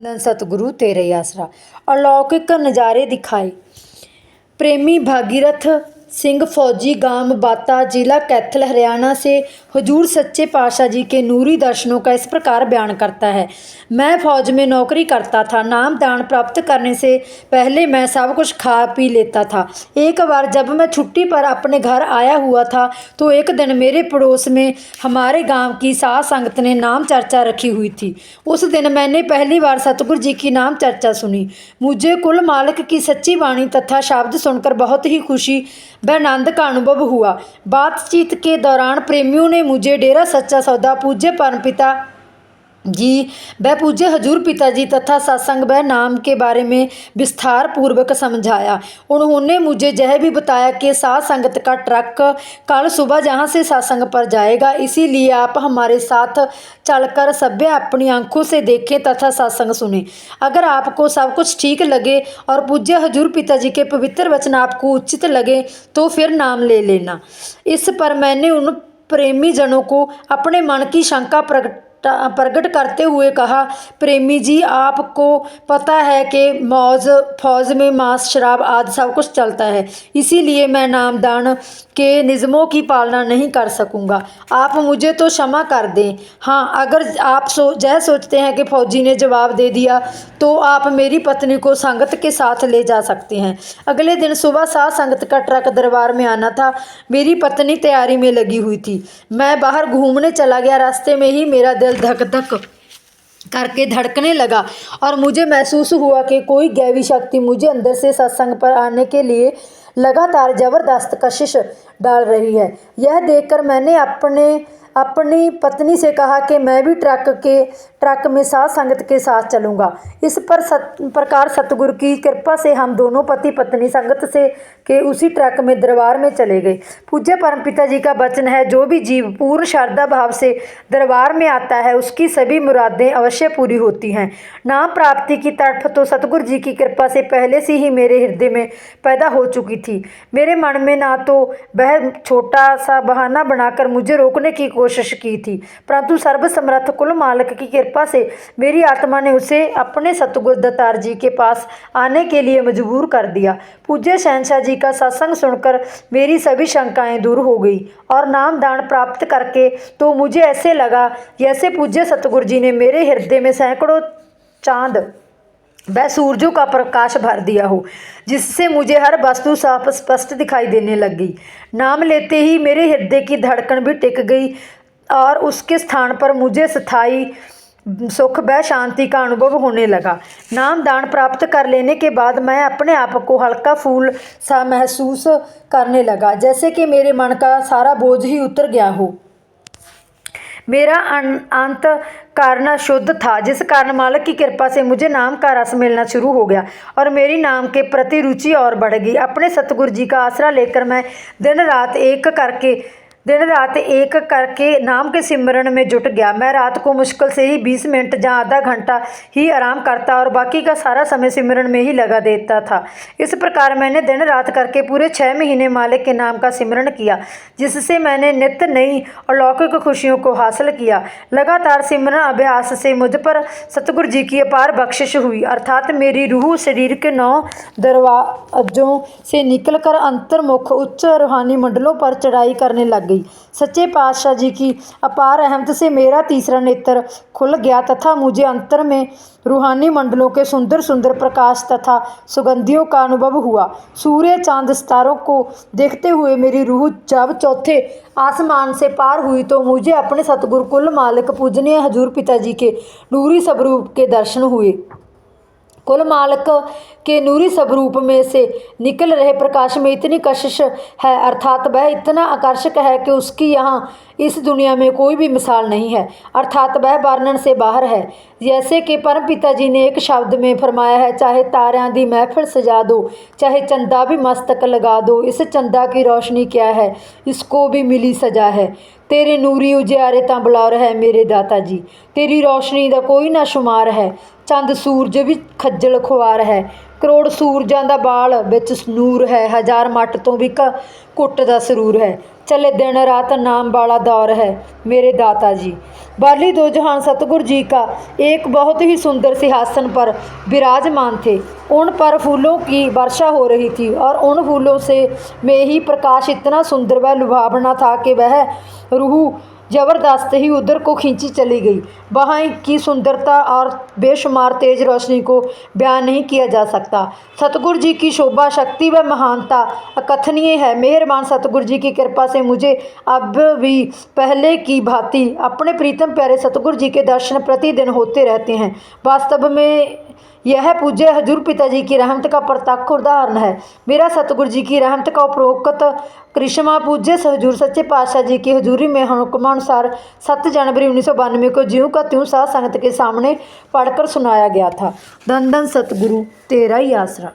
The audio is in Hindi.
धन सतगुरु तेरे ही आसरा। अलौकिक नज़ारे दिखाए। प्रेमी भागीरथ सिंह फौजी गांव बाता जिला कैथल हरियाणा से हुजूर सच्चे पातशाह जी के नूरी दर्शनों का इस प्रकार बयान करता है। मैं फौज में नौकरी करता था। नाम दान प्राप्त करने से पहले मैं सब कुछ खा पी लेता था। एक बार जब मैं छुट्टी पर अपने घर आया हुआ था तो एक दिन मेरे पड़ोस में हमारे गांव की साध संगत ने नाम चर्चा रखी हुई थी। उस दिन मैंने पहली बार सतगुरु जी की नाम चर्चा सुनी। मुझे कुल मालिक की सच्ची वाणी तथा शब्द सुनकर बहुत ही खुशी व आनंद का अनुभव हुआ। बातचीत के दौरान प्रेमियों ने मुझे डेरा सच्चा सौदा पूज्य परमपिता जी व पूज्य हजूर पिताजी तथा सत्संग व नाम के बारे में विस्तार पूर्वक समझाया। उन्होंने मुझे यह भी बताया कि साध संगत का ट्रक कल सुबह जहां से सत्संग पर जाएगा, इसीलिए आप हमारे साथ चलकर सभ्य अपनी आंखों से देखें तथा सत्संग सुने। अगर आपको सब कुछ ठीक लगे और पूज्य हजूर पिताजी के पवित्र वचन आपको उचित लगे तो फिर नाम ले लेना। इस पर मैंने उन प्रेमी जनों को अपने मन की शंका प्रकट करते हुए कहा, प्रेमी जी, आपको पता है कि फौज में मांस शराब आदि सब कुछ चलता है, इसीलिए मैं नामदान के नियमों की पालना नहीं कर सकूंगा। आप मुझे तो क्षमा कर दें। हाँ, अगर आप यह सोचते हैं कि फौजी ने जवाब दे दिया तो आप मेरी पत्नी को संगत के साथ ले जा सकते हैं। अगले दिन सुबह साध संगत का ट्रक दरबार में आना था। मेरी पत्नी तैयारी में लगी हुई थी। मैं बाहर घूमने चला गया। रास्ते में ही मेरा दिल धक धक करके धड़कने लगा और मुझे महसूस हुआ कि कोई दैवी शक्ति मुझे अंदर से सत्संग पर आने के लिए लगातार जबरदस्त कशिश डाल रही है। यह देखकर मैंने अपनी पत्नी से कहा कि मैं भी ट्रक में साध संगत के साथ चलूँगा। इस प्रकार सतगुरु की कृपा से हम दोनों पति पत्नी संगत से के उसी ट्रक में दरबार में चले गए। पूज्य परमपिता जी का वचन है, जो भी जीव पूर्ण श्रद्धा भाव से दरबार में आता है उसकी सभी मुरादें अवश्य पूरी होती हैं। नाम प्राप्ति की तड़फ तो सतगुरु जी की कृपा से पहले से ही मेरे हृदय में पैदा हो चुकी थी। मेरे मन में ना तो वह छोटा सा बहाना बनाकर मुझे रोकने की कोशिश की थी, परंतु सर्वसमर्थ कुल मालिक की कृपा से मेरी आत्मा ने उसे अपने सतगुरु दत्तार जी के पास आने के लिए मजबूर कर दिया। पूज्य शहंशाह जी का सत्संग सुनकर मेरी सभी शंकाएं दूर हो गई और नाम दान प्राप्त करके तो मुझे ऐसे लगा जैसे पूज्य सतगुरु जी ने मेरे हृदय में सैकड़ों चांद वह सूरजों का प्रकाश भर दिया हो, जिससे मुझे हर वस्तु साफ स्पष्ट दिखाई देने लगी। नाम लेते ही मेरे हृदय की धड़कन भी टिक गई और उसके स्थान पर मुझे स्थायी सुख व शांति का अनुभव होने लगा। नाम दान प्राप्त कर लेने के बाद मैं अपने आप को हल्का फूल सा महसूस करने लगा, जैसे कि मेरे मन का सारा बोझ ही उतर गया हो। मेरा अंत कारण शुद्ध था, जिस कारण मालिक की कृपा से मुझे नाम का रस मिलना शुरू हो गया और मेरी नाम के प्रति रुचि और बढ़ गई। अपने सतगुरु जी का आसरा लेकर मैं दिन रात एक करके नाम के सिमरन में जुट गया। मैं रात को मुश्किल से ही 20 मिनट या आधा घंटा ही आराम करता और बाकी का सारा समय सिमरन में ही लगा देता था। इस प्रकार मैंने दिन रात करके पूरे 6 महीने मालिक के नाम का सिमरन किया, जिससे मैंने नित्य नई अलौकिक खुशियों को हासिल किया। लगातार सिमरन अभ्यास से मुझ पर सतगुरु जी की अपार बख्शिश हुई, अर्थात मेरी रूह शरीर के 9 दरवाजों से निकलकर अंतर्मुख उच्च रूहानी मंडलों पर चढ़ाई करने लग गई। सच्चे पातशाह जी की अपार रहमत से मेरा तीसरा नेत्र खुल गया तथा मुझे अंतर में रूहानी मंडलों के सुंदर सुंदर प्रकाश तथा सुगंधियों का अनुभव हुआ। सूर्य चांद सितारों को देखते हुए मेरी रूह जब चौथे आसमान से पार हुई तो मुझे अपने सतगुरु कुल मालिक पूजनीय हजूर पिताजी के नूरी स्वरूप के दर्शन हुए। कुल मालिक के नूरी स्वरूप में से निकल रहे प्रकाश में इतनी कशिश है, अर्थात वह इतना आकर्षक है कि उसकी यहाँ इस दुनिया में कोई भी मिसाल नहीं है, अर्थात वह वर्णन से बाहर है। जैसे कि परम पिता जी ने एक शब्द में फरमाया है, चाहे तारियां दी महफिल सजा दो, चाहे चंदा भी मस्तक लगा दो, इस चंदा की रोशनी क्या है, इसको भी मिली सजा है। तेरे नूरी उजियारे तां बुलार है मेरे दाता जी। तेरी रोशनी दा कोई ना शुमार है, चंद सूरज भी खज्जल खुआर है। ਕਰੋੜ ਸੂਰਜਾਂ ਦਾ ਬਾਲ ਵਿੱਚ ਨੂਰ ਹੈ, ਹਜ਼ਾਰ ਮੱਟ ਤੋਂ ਵੀ ਘੁੱਟ ਦਾ ਸਰੂਰ ਹੈ। चले दिन रात नाम वाला दौर है मेरे दाता जी। बाली दो जहान सतगुरु जी का एक बहुत ही सुंदर सिंहासन पर विराजमान थे। उन पर फूलों की वर्षा हो रही थी और उन फूलों से में ही प्रकाश इतना सुंदर व लुभावना था कि वह रूह जबरदस्त ही उधर को खींची चली गई। वहाँ की सुंदरता और बेशुमार तेज रोशनी को बयान नहीं किया जा सकता। सतगुरु जी की शोभा शक्ति व महानता अकथनीय है। मेहरबान सतगुरु जी की कृपा से मुझे अब भी पहले की भांति अपने प्रीतम प्यारे सतगुरु जी के दर्शन प्रतिदिन होते रहते हैं। वास्तव में यह पूज्य हजूर पिताजी की रहमत का प्रत्यक्ष उदाहरण है। मेरा सतगुरु जी की रहमत का उपरोक्त करिश्मा पूज्य हजूर सच्चे पातशाह जी की हजूरी में हुक्मानुसार 7 जनवरी 1992 को ज्यों का त्यों साध संगत के सामने पढ़कर सुनाया गया था। धन धन सतगुरु तेरा ही आसरा।